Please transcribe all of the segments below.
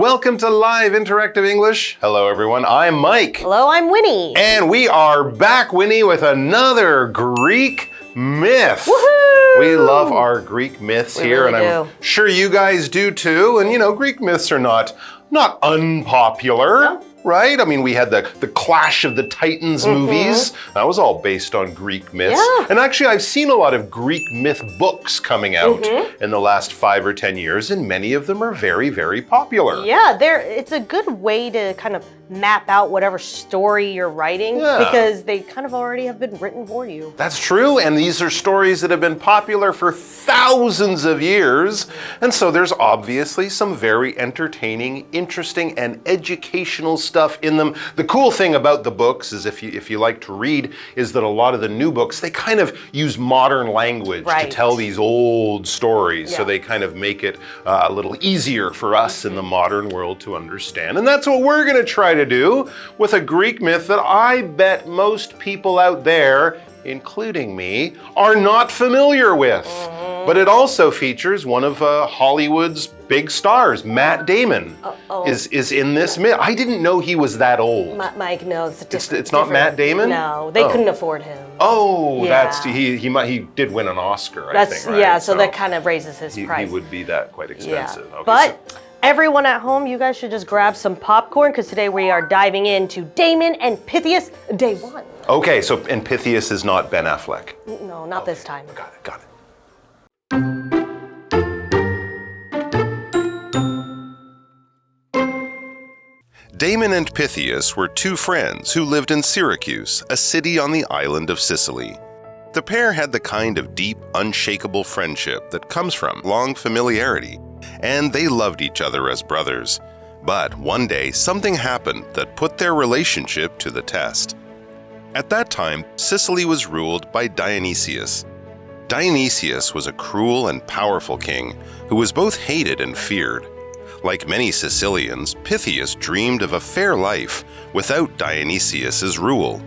welcome to Live Interactive English. Hello, everyone. I'm Mike. Hello, I'm Winnie. And we are back, Winnie, with another Greek myth. Woohoo! We love our Greek myths here, really and I'm sure you guys do too. And, you know, Greek myths are not unpopular. No. Right? I mean, we had the Clash of the Titans movies. That was all based on Greek myths. Yeah. And actually, I've seen a lot of Greek myth books coming out in the last 5 or 10 years, and many of them are very, very popular. Yeah, it's a good way to kind of map out whatever story you're writing because they kind of already have been written for you. That's true, and these are stories that have been popular for thousands of years, and so there's obviously some very entertaining, interesting, and educational stuff in them. The cool thing about the books is if you like to read is that a lot of the new books, they kind of use modern language to tell these old stories, so they kind of make it a little easier for us in the modern world to understand. And that's what we're going to try to do with a Greek myth that I bet most people out there, including me, are not familiar with. But it also features one of Hollywood's big stars, Matt Damon, is in this myth. I didn't know he was that old. Mike, no, it's not Matt Damon? No, they couldn't afford him. Oh, that's he did win an Oscar, I think, right? Yeah, so that kind of raises his price. He would be that quite expensive. Yeah. Okay, but everyone at home, you guys should just grab some popcorn because today we are diving into Damon and Pythias, day 1. Okay, so and Pythias is not Ben Affleck. No, not this time. Got it. Damon and Pythias were two friends who lived in Syracuse, a city on the island of Sicily. The pair had the kind of deep, unshakable friendship that comes from long familiarity, and they loved each other as brothers. But one day, something happened that put their relationship to the test. At that time, Sicily was ruled by Dionysius. Dionysius was a cruel and powerful king who was both hated and feared. Like many Sicilians, Pythias dreamed of a fair life without Dionysius's rule.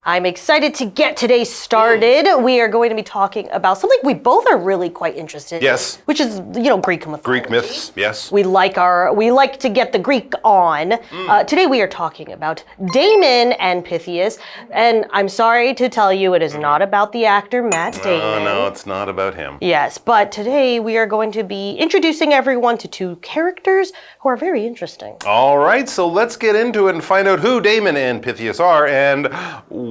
I'm excited to get today started. We are going to be talking about something we both are really quite interested in. Yes. Which is, Greek mythology. Greek myths, yes. We like to get the Greek on. Today we are talking about Damon and Pythias, and I'm sorry to tell you it is not about the actor Matt Damon. No, it's not about him. Yes, but today we are going to be introducing everyone to two characters who are very interesting. All right, so let's get into it and find out who Damon and Pythias are and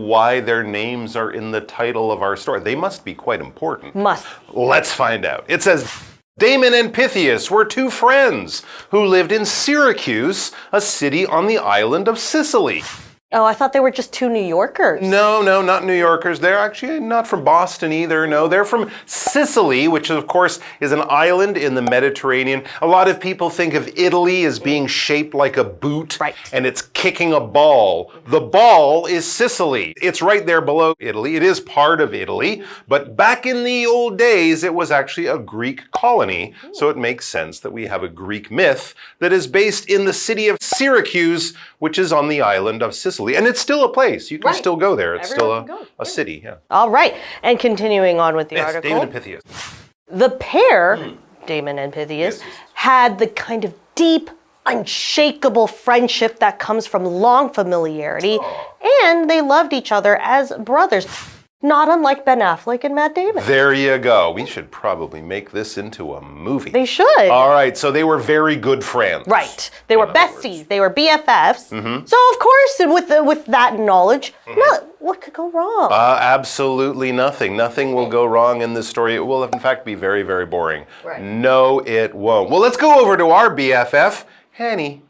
why their names are in the title of our story. They must be quite important. Let's find out. It says, Damon and Pythias were two friends who lived in Syracuse, a city on the island of Sicily. Oh, I thought they were just two New Yorkers. No, not New Yorkers. They're actually not from Boston either. No, they're from Sicily, which of course is an island in the Mediterranean. A lot of people think of Italy as being shaped like a boot, and it's kicking a ball. The ball is Sicily. It's right there below Italy. It is part of Italy, but back in the old days, it was actually a Greek colony. So it makes sense that we have a Greek myth that is based in the city of Syracuse, which is on the island of Sicily. And it's still a place. You can still go there. It's still a city. Yeah. All right. And continuing on with the article. Damon and Pythias. The pair, Damon and Pythias, had the kind of deep, unshakable friendship that comes from long familiarity, and they loved each other as brothers. Not unlike Ben Affleck and Matt Damon. There you go. We should probably make this into a movie. They should. All right, so they were very good friends. Right. They were besties. They were BFFs. So of course, with that knowledge, what could go wrong? Absolutely nothing. Nothing will go wrong in this story. It will, in fact, be very, very boring. No, it won't. Well, let's go over to our BFF, Hanny.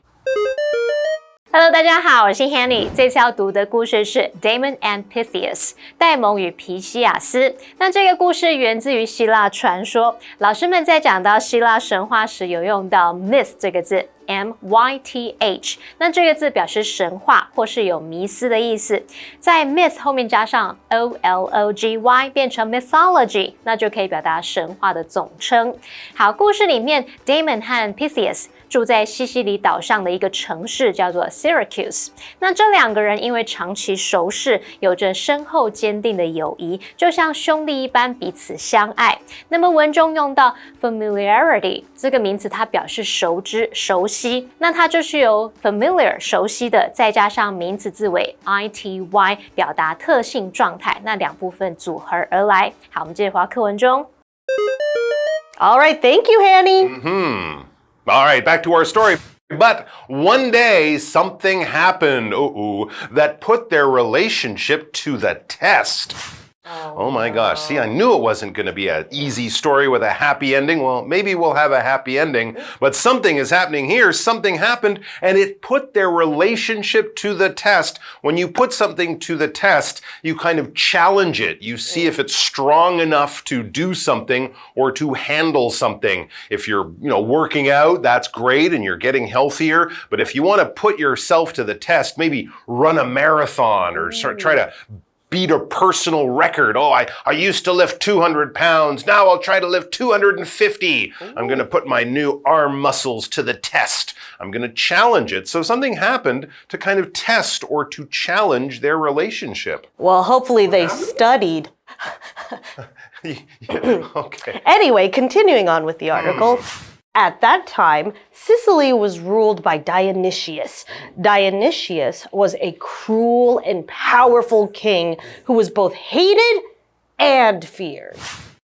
Hello， 大家好，我是 Hanny。这次要读的故事是 Damon and Pythias， 戴蒙与皮西亚斯。那这个故事源自于希腊传说。老师们在讲到希腊神话时，有用到 myth 这个字。myth， 那这个字表示神话或是有迷思的意思，在 myth 后面加上 ology 变成 mythology， 那就可以表达神话的总称。好，故事里面 Damon 和 Pythias 住在西西里岛上的一个城市，叫做 Syracuse。那这2个人因为长期熟识，有着深厚坚定的友谊，就像兄弟一般彼此相爱。那么文中用到 familiarity 这个名词，它表示熟知、熟悉，那它就是由 familiar 熟悉的，再加上名词字尾 ity 表达特性状态，那2部分组合而来。好，我们接着回到课文中。All right, thank you, Hanny. All right, back to our story. But one day something happened that put their relationship to the test. Oh my gosh. See, I knew it wasn't going to be an easy story with a happy ending. Well, maybe we'll have a happy ending, but something is happening here. Something happened and it put their relationship to the test. When you put something to the test, you kind of challenge it. You see if it's strong enough to do something or to handle something. If you're, working out, that's great and you're getting healthier. But if you want to put yourself to the test, maybe run a marathon or try to beat a personal record. Oh, I used to lift 200 pounds. Now I'll try to lift 250. I'm going to put my new arm muscles to the test. I'm going to challenge it. So something happened to kind of test or to challenge their relationship. Well, hopefully they studied. Okay. Anyway, continuing on with the article. At that time, Sicily was ruled by Dionysius. Dionysius was a cruel and powerful king who was both hated and feared.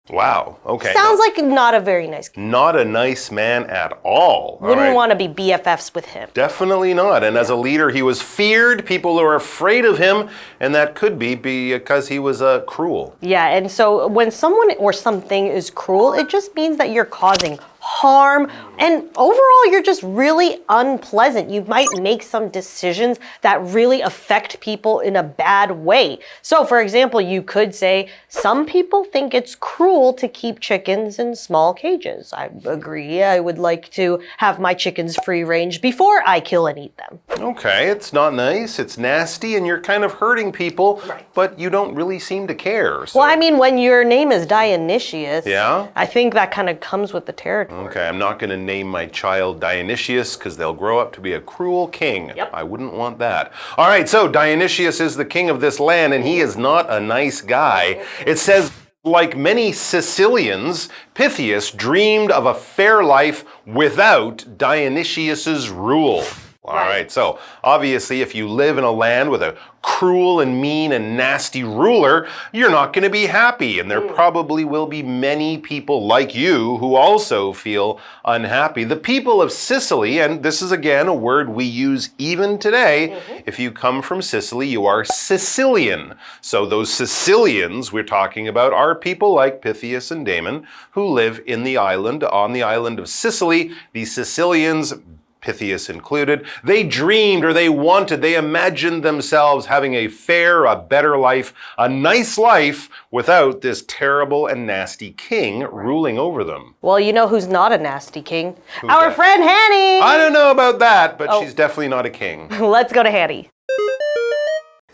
Wow. Okay. Sounds like not a very nice guy. Not a nice man at all. Wouldn't want to be BFFs with him. Definitely not. And as a leader, he was feared. People were afraid of him. And that could be because he was cruel. Yeah, and so when someone or something is cruel, it just means that you're causing harm, and overall you're just really unpleasant. You might make some decisions that really affect people in a bad way. So for example, you could say, some people think it's cruel to keep chickens in small cages. I agree. I would like to have my chickens free range before I kill and eat them. Okay, it's not nice, it's nasty, and you're kind of hurting people, but you don't really seem to care. So. Well, I mean, when your name is Dionysius, yeah? I think that kind of comes with the territory. Okay, I'm not going to name my child Dionysius because they'll grow up to be a cruel king. Yep. I wouldn't want that. All right, so Dionysius is the king of this land, and he is not a nice guy. It says, like many Sicilians, Pythias dreamed of a fair life without Dionysius's rule. All right, so obviously if you live in a land with a cruel and mean and nasty ruler, you're not going to be happy. And there probably will be many people like you who also feel unhappy. The people of Sicily, and this is again a word we use even today, if you come from Sicily, you are Sicilian. So those Sicilians we're talking about are people like Pythias and Damon who live in the island, on the island of Sicily. These Sicilians, Pythias included, they dreamed or they wanted, they imagined themselves having a fair, a better life, a nice life without this terrible and nasty king ruling over them. Well, you know who's not a nasty king? Who's Our that? friend Hanny! I don't know about that, but she's definitely not a king. Let's go to Hanny.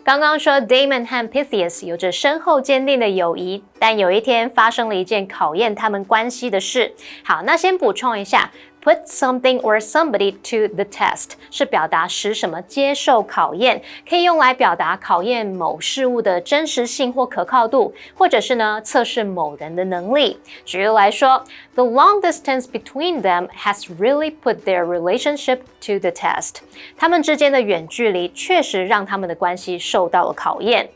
刚刚说 Damon 和 Pythias 有着深厚坚定的友谊，但有一天发生了一件考验他们关系的事。好，那先补充一下。Put something or somebody to the test 是表达使什么接受考验，可以用来表达考验某事物的真实性或可靠度，或者是呢测试某人的能力。举例来说 ，The long distance between them has really put their relationship to the test。他们之间的远距离确实让他们的关系受到了考验。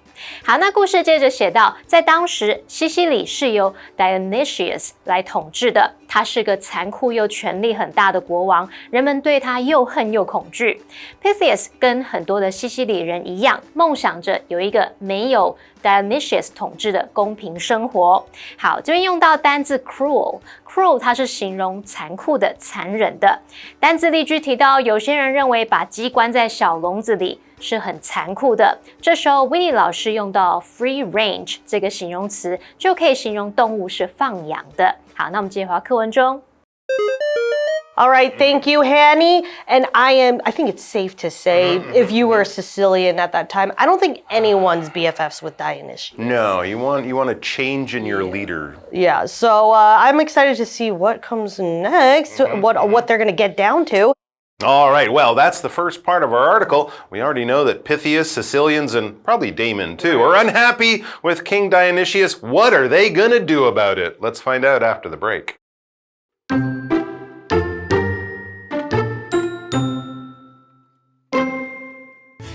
好，那故事接着写到，在当时，西西里是由 Dionysius 来统治的，他是个残酷又权力很大的国王，人们对他又恨又恐惧。Pythias 跟很多的西西里人一样，梦想着有一个没有 Dionysius 统治的公平生活。好，这边用到单字 cruel。Cruel 它是形容残酷的、残忍的。单字例句提到，有些人认为把鸡关在小笼子里是很残酷的。这时候 Winnie 老师用到 free range 这个形容词，就可以形容动物是放养的。好，那我们接着回到课文中。All right, thank you, Hanny. And I think it's safe to say, if you were a Sicilian at that time, I don't think anyone's BFFs with Dionysius. No, you want a change in your leader. Yeah, so I'm excited to see what comes next, what they're going to get down to. All right, well, that's the first part of our article. We already know that Pythias, Sicilians, and probably Damon too, are unhappy with King Dionysius. What are they going to do about it? Let's find out after the break.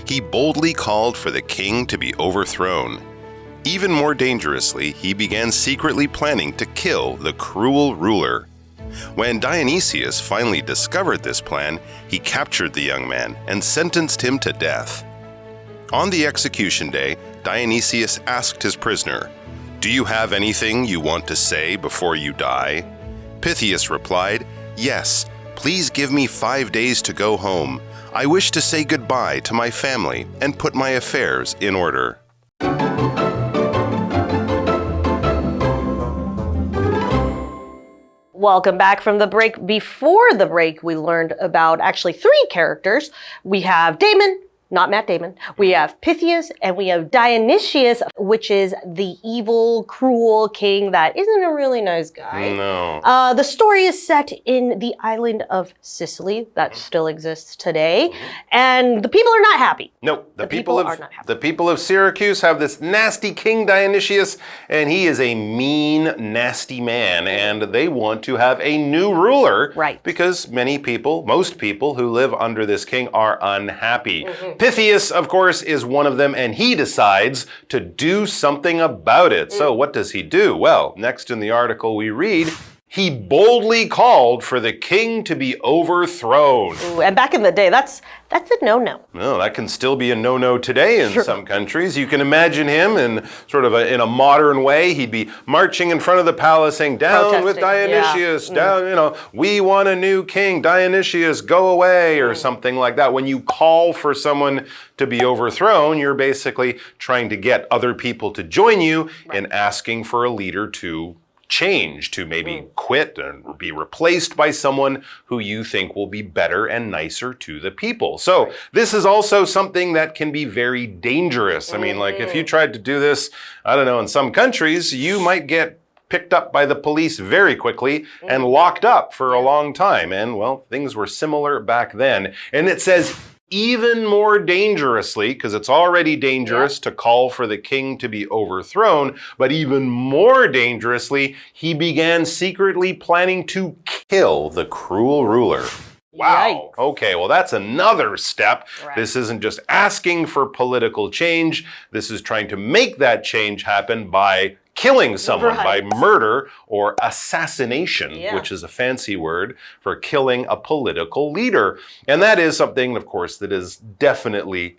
He boldly called for the king to be overthrown. Even more dangerously, he began secretly planning to kill the cruel ruler. When Dionysius finally discovered this plan, he captured the young man and sentenced him to death. On the execution day, Dionysius asked his prisoner, "Do you have anything you want to say before you die?" Pythias replied, "Yes, please give me 5 days to go home. I wish to say goodbye to my family and put my affairs in order." Welcome back from the break. Before the break, we learned about actually 3 characters. We have Damon, not Matt Damon. We have Pythias, and we have Dionysius, which is the evil, cruel king that isn't a really nice guy. No. The story is set in the island of Sicily that still exists today, and the people are not happy. No, the people are not happy. The people of Syracuse have this nasty King Dionysius, and he is a mean, nasty man, and they want to have a new ruler. Right. Because most people who live under this king are unhappy. Pythias, of course, is one of them, and he decides to do something about it. So what does he do? Well, next in the article we read, he boldly called for the king to be overthrown. Ooh, and back in the day, that's a no-no. No, that can still be a no-no today in some countries. You can imagine him in sort of in a modern way. He'd be marching in front of the palace saying, "Down with Dionysius, down, we want a new king. Dionysius, go away," or something like that. When you call for someone to be overthrown, you're basically trying to get other people to join you in asking for a leader to change, to maybe quit and be replaced by someone who you think will be better and nicer to the people. So this is also something that can be very dangerous. I mean, like if you tried to do this, I don't know, in some countries, you might get picked up by the police very quickly and locked up for a long time. And well, things were similar back then. And it says, even more dangerously, because it's already dangerous to call for the king to be overthrown, but even more dangerously, he began secretly planning to kill the cruel ruler. Wow. Yikes. Okay, well, that's another step. Right. This isn't just asking for political change. This is trying to make that change happen by killing someone, by murder or assassination, which is a fancy word for killing a political leader. And that is something, of course, that is definitely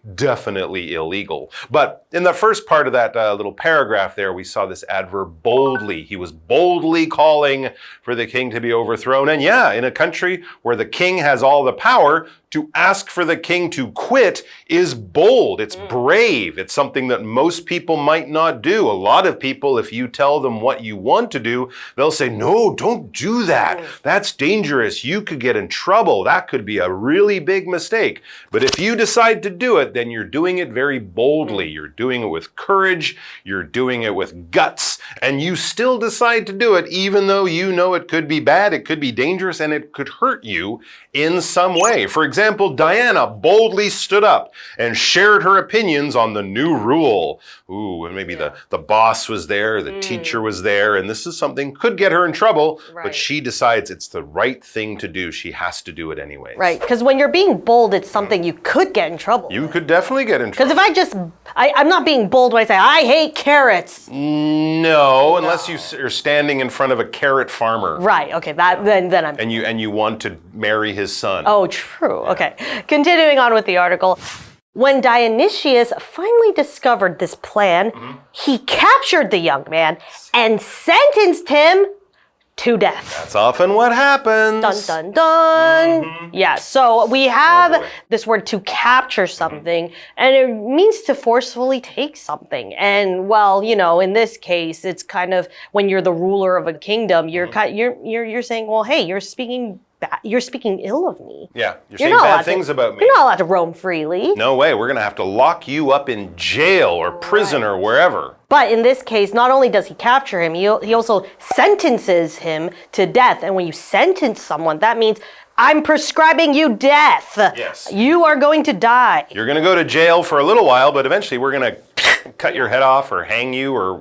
illegal. But in the first part of that little paragraph there, we saw this adverb boldly. He was boldly calling for the king to be overthrown. And yeah, in a country where the king has all the power, to ask for the king to quit is bold. It's brave. It's something that most people might not do. A lot of people, if you tell them what you want to do, they'll say, "No, don't do that. That's dangerous. You could get in trouble. That could be a really big mistake." But if you decide to do it, then you're doing it very boldly. You're doing it with courage. You're doing it with guts. And you still decide to do it, even though you know it could be bad, it could be dangerous, and it could hurt you in some way. For example, Diana boldly stood up and shared her opinions on the new rule. Ooh, and maybe the boss was there, the teacher was there, and this is something could get her in trouble, but she decides it's the right thing to do. She has to do it anyway. Right, because when you're being bold, it's something you could get in trouble. You could definitely get in trouble. Because if I'm not being bold when I say, "I hate carrots." No, unless you're standing in front of a carrot farmer. Right, okay, then I'm... And you want to marry his son. Oh, true, okay. Continuing on with the article. When Dionysius finally discovered this plan, he captured the young man and sentenced him to death. That's often what happens. Dun, dun, dun. Yeah, so we have this word to capture something, and it means to forcefully take something. And well, in this case, it's kind of when you're the ruler of a kingdom, you're saying, well, hey, you're speaking you're speaking ill of me. Yeah, you're saying bad things about me. You're not allowed to roam freely. No way, we're going to have to lock you up in jail or prison or wherever. But in this case, not only does he capture him, he also sentences him to death. And when you sentence someone, that means I'm prescribing you death. Yes. You are going to die. You're going to go to jail for a little while, but eventually we're going to cut your head off or hang you or,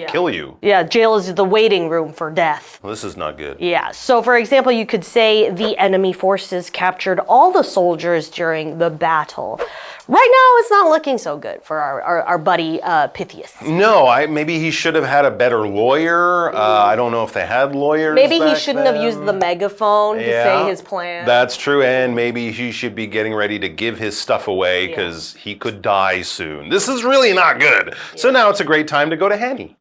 kill you. Yeah, jail is the waiting room for death. Well, this is not good. Yeah, so for example, you could say the enemy forces captured all the soldiers during the battle. Right now, it's not looking so good for our buddy Pythias. No, maybe he should have had a better lawyer. I don't know if they had lawyers. Maybe he back shouldn't then. have used the megaphone to say his plan. That's true, and maybe he should be getting ready to give his stuff away because he could die soon. This is really not good. So now it's a great time to go to Hanny.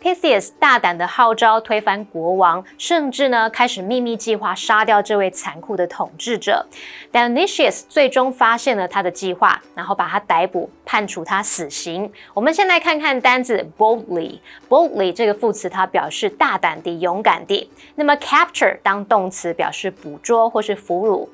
Pythias 大胆的号召推翻国王，甚至呢开始秘密计划杀掉这位残酷的统治者。Dionysius 最终发现了他的计划，然后把他逮捕，判处他死刑。我们先来看看单字 boldly。boldly 这个副词它表示大胆地、勇敢地。那么 capture 当动词表示捕捉或是俘虜。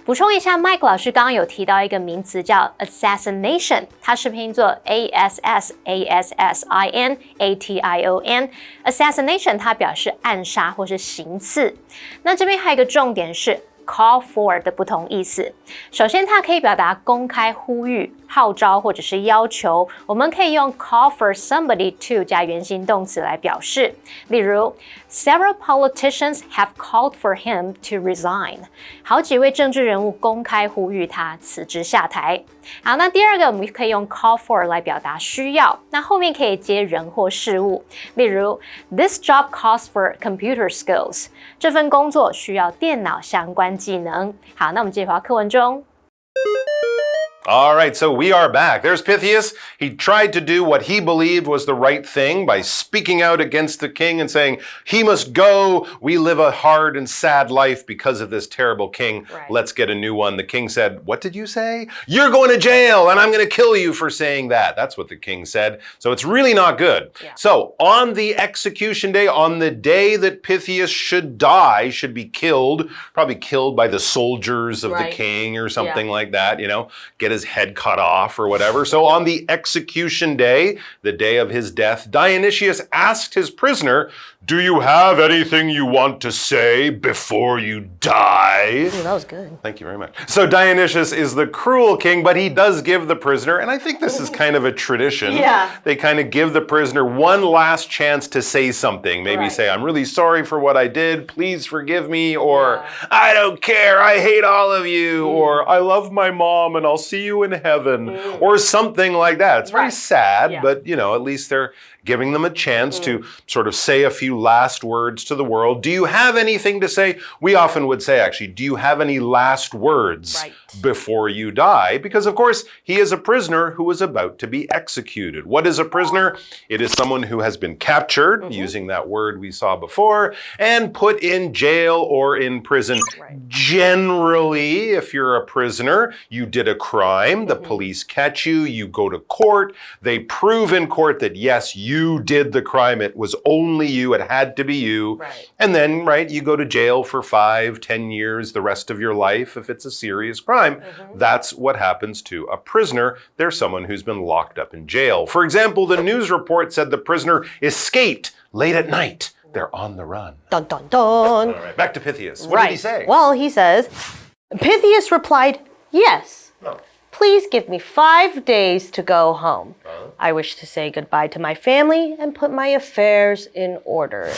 补充一下 ，Mike 老师刚刚有提到一个名词叫 assassination， 它是拼作 assassination。assassination 它表示暗杀或是行刺。那这边还有一个重点是 call for 的不同意思。首先，它可以表达公开呼吁、号召或者是要求。我们可以用 call for somebody to 加原形动词来表示。例如 ，Several politicians have called for him to resign。好几位政治人物公开呼吁他辞职下台。好，那第二个我们可以用 call for 来表达需要，那后面可以接人或事物。例如 ，This job calls for computer skills。这份工作需要电脑相关技能。好，那我们继续回到课文中。All right, so we are back. There's Pythias. He tried to do what he believed was the right thing by speaking out against the king and saying, he must go. We live a hard and sad life because of this terrible king. Right. Let's get a new one. The king said, what did you say? You're going to jail and I'm going to kill you for saying that. That's what the king said. So it's really not good. Yeah. So on the execution day, on the day that Pythias should die, should be killed, probably killed by the soldiers of the king or something like that, get his head cut off or whatever. So on the execution day, the day of his death, Dionysius asked his prisoner, do you have anything you want to say before you die? Ooh, that was good. Thank you very much. So Dionysius is the cruel king, but he does give the prisoner, and I think this is kind of a tradition. Yeah. They kind of give the prisoner one last chance to say something. Maybe say, I'm really sorry for what I did. Please forgive me. Or, I don't care. I hate all of you. Or, I love my mom and I'll see you in heaven. Or something like that. It's very sad, but, at least they're giving them a chance to sort of say a few last words to the world. Do you have anything to say? We often would say, actually, do you have any last words before you die? Because, of course, he is a prisoner who is about to be executed. What is a prisoner? It is someone who has been captured, using that word we saw before, and put in jail or in prison. Generally, if you're a prisoner, you did a crime, the police catch you, you go to court, they prove in court that, yes, you did the crime, it was only you, it had to be you. And then, you go to jail for 5, 10 years, the rest of your life if it's a serious crime. That's what happens to a prisoner. They're someone who's been locked up in jail. For example, the news report said the prisoner escaped late at night. They're on the run. Dun, dun, dun. All right, back to Pythias. What did he say? Well, he says, Pythias replied, yes. Please give me 5 days to go home. I wish to say goodbye to my family and put my affairs in order.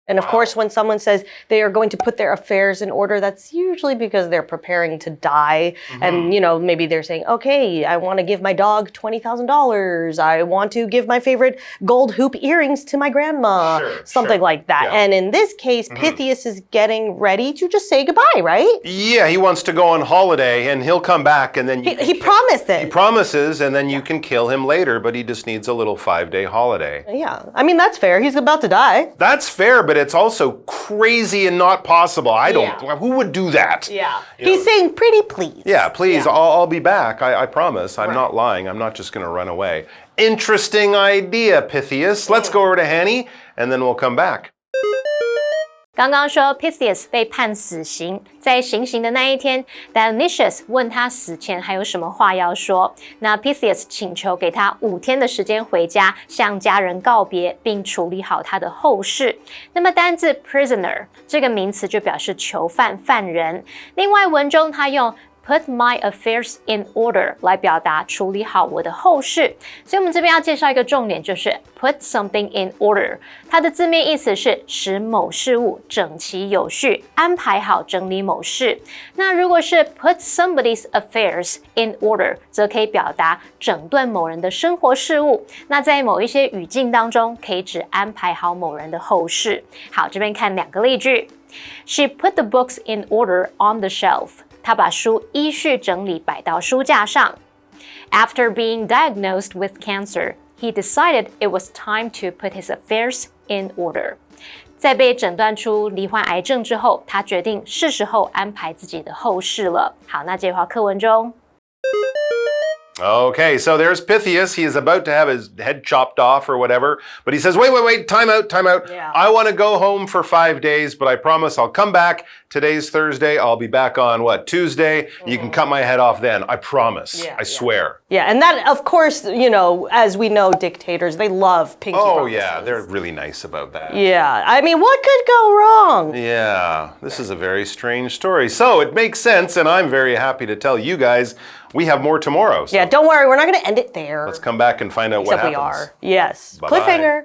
And of course, when someone says they are going to put their affairs in order, that's usually because they're preparing to die. And, maybe they're saying, okay, I want to give my dog $20,000. I want to give my favorite gold hoop earrings to my grandma. Something like that. And in this case, Pythias is getting ready to just say goodbye, right? Yeah, he wants to go on holiday and he'll come back and then he promised it. He promises and then you can kill him later, but he just needs a little 5-day holiday. Yeah, I mean, that's fair. He's about to die. That's fair, but it's also crazy and not possible. Who would do that? Yeah. He's saying, pretty please. Yeah, please, I'll be back. I promise. I'm not lying. I'm not just going to run away. Interesting idea, Pythias. Let's go over to Hanny and then we'll come back. 刚刚说 Pythias 被判死刑，在行刑的那一天 Dionysius 问他死前还有什么话要说，那 Pythias 请求给他5天的时间回家，向家人告别，并处理好他的后事。那么单字 prisoner 这个名词就表示囚犯、犯人。另外文中他用Put my affairs in order 来表达处理好我的后事，所以我们这边要介绍一个重点，就是 put something in order。它的字面意思是使某事物整齐有序，安排好整理某事。那如果是 put somebody's affairs in order， 则可以表达整顿某人的生活事务。那在某一些语境当中，可以指安排好某人的后事。好，这边看2个例句。She put the books in order on the shelf。他把书依序整理摆到书架上。After being diagnosed with cancer, he decided it was time to put his affairs in order. 在被诊断出罹患癌症之后，他决定是时候安排自己的后事了。好，那这句话课文中。Okay, so there's Pythias. He is about to have his head chopped off or whatever, but he says, wait, time out. Yeah. I want to go home for 5 days, but I promise I'll come back. Today's Thursday. I'll be back on, Tuesday? You can cut my head off then. I promise. I swear. Yeah, and that, of course, as we know, dictators, they love pinky promises. Yeah, they're really nice about that. Yeah, I mean, what could go wrong? Yeah, this is a very strange story. So it makes sense, and I'm very happy to tell you guys we have more tomorrow. So yeah, don't worry, we're not going to end it there. let's come back and find out what happens. Except we are. Yes. Bye-bye. Cliffhanger.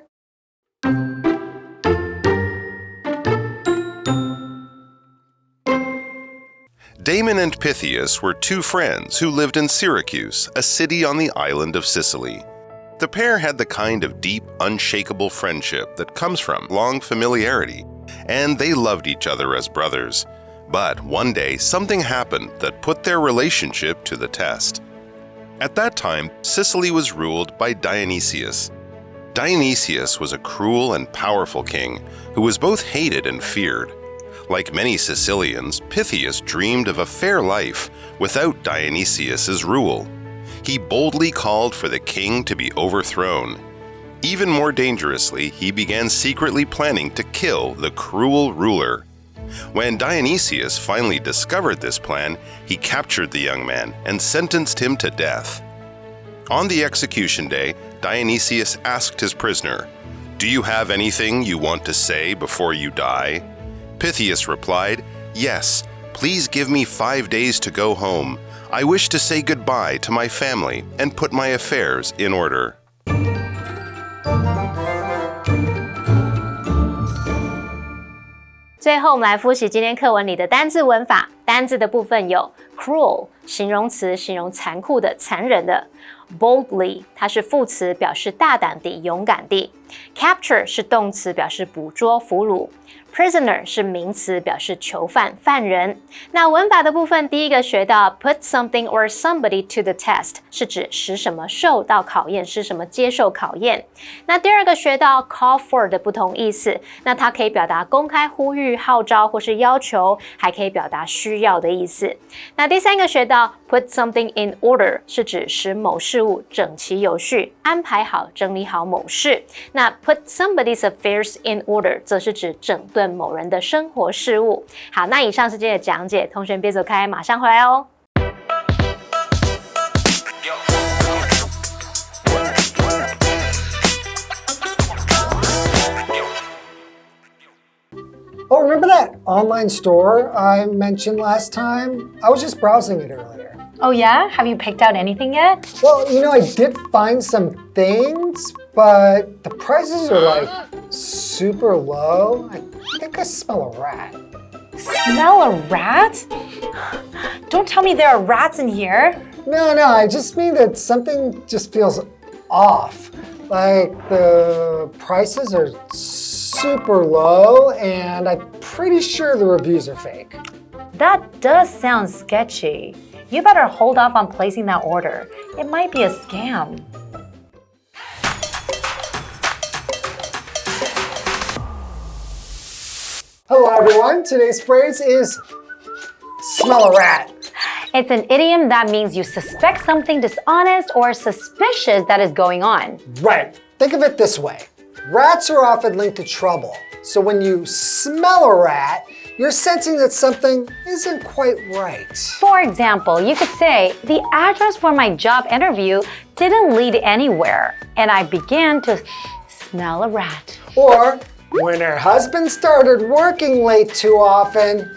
Damon and Pythias were 2 friends who lived in Syracuse, a city on the island of Sicily. The pair had the kind of deep, unshakable friendship that comes from long familiarity, and they loved each other as brothers. But one day, something happened that put their relationship to the test. At that time, Sicily was ruled by Dionysius. Dionysius was a cruel and powerful king who was both hated and feared. Like many Sicilians, Pythias dreamed of a fair life without Dionysius's rule. He boldly called for the king to be overthrown. Even more dangerously, he began secretly planning to kill the cruel ruler. When Dionysius finally discovered this plan, he captured the young man and sentenced him to death. On the execution day, Dionysius asked his prisoner, "Do you have anything you want to say before you die?" Pythias replied, "Yes, please give me 5 days to go home. I wish to say goodbye to my family and put my affairs in order." 最后，我们来复习今天课文里的单字文法。单字的部分有 cruel 形容词，形容残酷的、残忍的。boldly 它是副词，表示大胆地、勇敢地。capture 是动词，表示捕捉、俘虏。Prisoner 是名词，表示囚犯、犯人。那文法的部分，第一个学到 put something or somebody to the test 是指使什么受到考验，使什么接受考验。那第二个学到 call for 的不同意思，那它可以表达公开呼吁、号召或是要求，还可以表达需要的意思。那第三个学到 put something in order 是指使某事物整齐有序，安排好、整理好某事。那 put somebody's affairs in order 则是指整顿某人的生活事务。好，那以上是今天的讲解，同学别走开，马上回来哦。Oh, remember that online store I mentioned last time? I was just browsing it earlier. Oh yeah? Have you picked out anything yet? Well, I did find some things, but the prices are like super low. I think I smell a rat. Smell a rat? Don't tell me there are rats in here. No, I just mean that something just feels off. Like the prices are super low, and I'm pretty sure the reviews are fake. That does sound sketchy. You better hold off on placing that order. It might be a scam. Hello everyone, today's phrase is smell a rat. It's an idiom that means you suspect something dishonest or suspicious that is going on. Right, think of it this way. Rats are often linked to trouble, So when you smell a rat, you're sensing that something isn't quite right. For example, you could say, the address for my job interview didn't lead anywhere, and I began to smell a rat. Or when her husband started working late too often,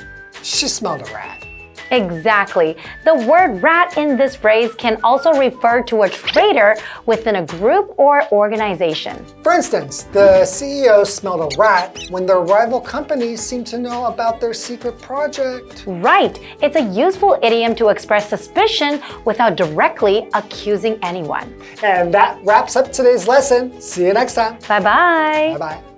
she smelled a rat. Exactly. The word rat in this phrase can also refer to a traitor within a group or organization. For instance, the CEO smelled a rat when their rival companies seemed to know about their secret project. Right. It's a useful idiom to express suspicion without directly accusing anyone. And that wraps up today's lesson. See you next time. Bye-bye. Bye-bye.